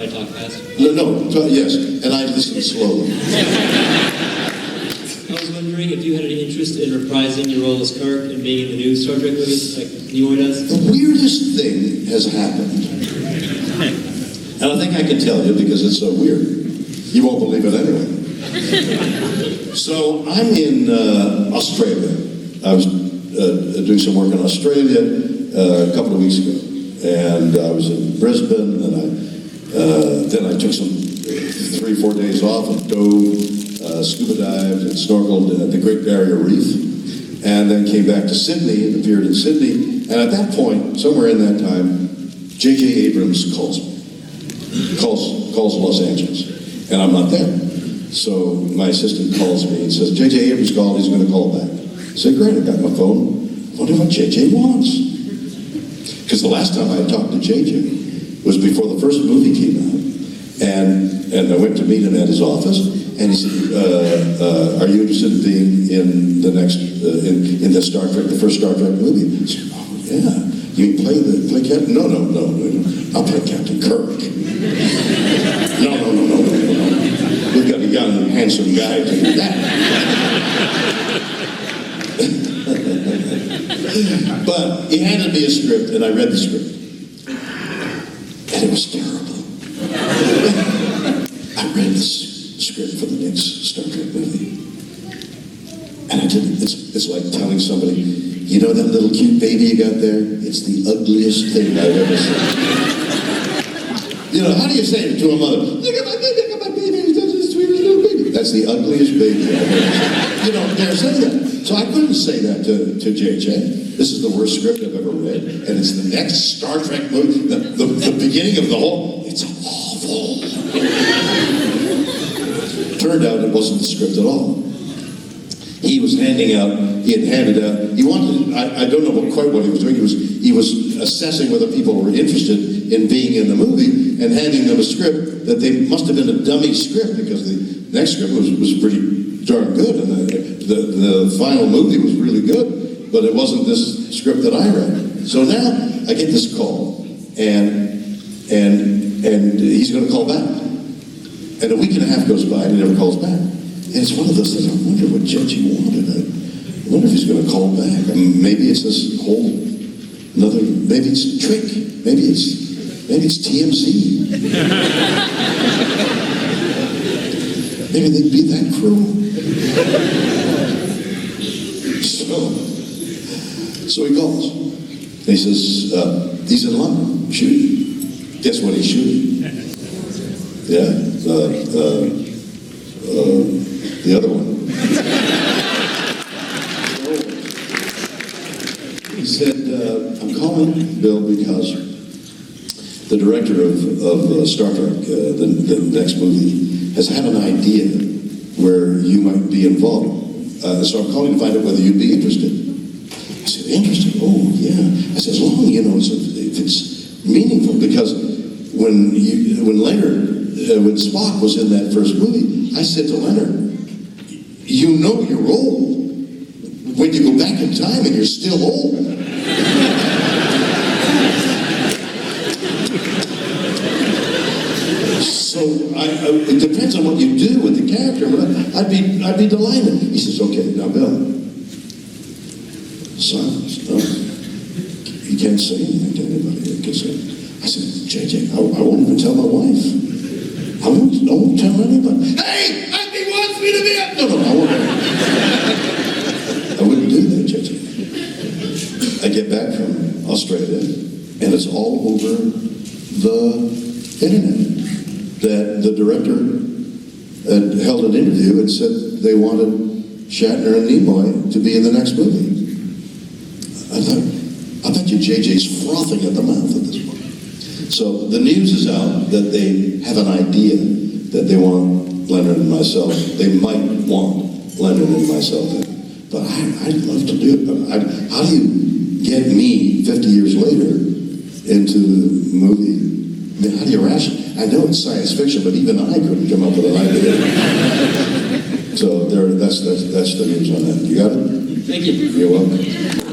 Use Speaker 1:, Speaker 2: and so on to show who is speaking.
Speaker 1: I talk fast?
Speaker 2: Yes, and I listen slowly.
Speaker 1: I was wondering if you had any interest in reprising your role as Kirk and being in the new Star Trek movies, like Nimoy does?
Speaker 2: The weirdest thing has happened. And I think I can tell you because it's so weird. You won't believe it anyway. So I'm in Australia. I was doing some work in Australia a couple of weeks ago. And I was in Brisbane, and then I took some 3-4 days off and dove, scuba dived and snorkeled at the Great Barrier Reef, and then came back to Sydney and appeared in Sydney. And at that point, somewhere in that time, J.J. Abrams calls Los Angeles, and I'm not there. So my assistant calls me and says, J.J. Abrams called, he's going to call back. I said, great, I got my phone. I wonder what J.J. wants. Because the last time I talked to J.J. was before the first movie came out. And I went to meet him at his office, and he said, are you interested in being in the next, in the Star Trek, the first Star Trek movie? I said, oh, yeah. You play Captain? No. I'll play Captain Kirk. No. We've got a young, handsome guy to do that. But he handed me a script, and I read the script. And it was terrible. I read this script for the next Star Trek movie. And I didn't. It's like telling somebody, you know that little cute baby you got there? It's the ugliest thing I've ever seen. You know, how do you say it to a mother? Look at my baby, he's the sweetest little baby. That's the ugliest baby I've ever seen. You don't dare say that. So I couldn't say that to JJ. This is the worst script I've ever read, and it's the next Star Trek movie, the beginning of the whole, it's awful. Turned out it wasn't the script at all. He had handed out, he wanted, I don't know quite what he was doing, he was assessing whether people were interested in being in the movie, and handing them a script that they must have been a dummy script, because the next script was pretty darn good, and the final movie was really good. But it wasn't this script that I read. So now I get this call, and he's going to call back. And a week and a half goes by, and he never calls back. And it's one of those things. I wonder what J.J. wanted. I wonder if he's going to call back. I mean, maybe it's this whole another. Maybe it's a trick. Maybe it's TMZ. Maybe they'd be that cruel. So he calls. He says, he's in London shooting. Guess what he's shooting? Yeah, the other one. He said, I'm calling, Bill, because the director of Star Trek, the next movie, has had an idea where you might be involved. So I'm calling to find out whether you'd be interested. I said, interested? Oh, yeah. I said, as long, if it's meaningful, because when when Spock was in that first movie, I said to Leonard, you know you're old when you go back in time and you're still old. So it depends on what you do with the character, but I'd be delighted. He says, okay, now Bill. Silence. No. You can't say anything to anybody. I said, JJ, I won't even tell my wife. I won't tell anybody. Hey, Andy wants me to be up. No, I won't. I wouldn't do that, JJ. I get back from Australia, and it's all over the internet that the director had held an interview and said they wanted Shatner and Nimoy to be in the next movie. I bet you JJ's frothing at the mouth at this point. So the news is out that they have an idea that they want Leonard and myself. They might want Leonard and myself in. But I'd love to do it. But how do you get me 50 years later into the movie? I mean, how do you ration? I know it's science fiction, but even I couldn't come up with an idea. So that's the news on that. You got it?
Speaker 1: Thank you.
Speaker 2: You're welcome.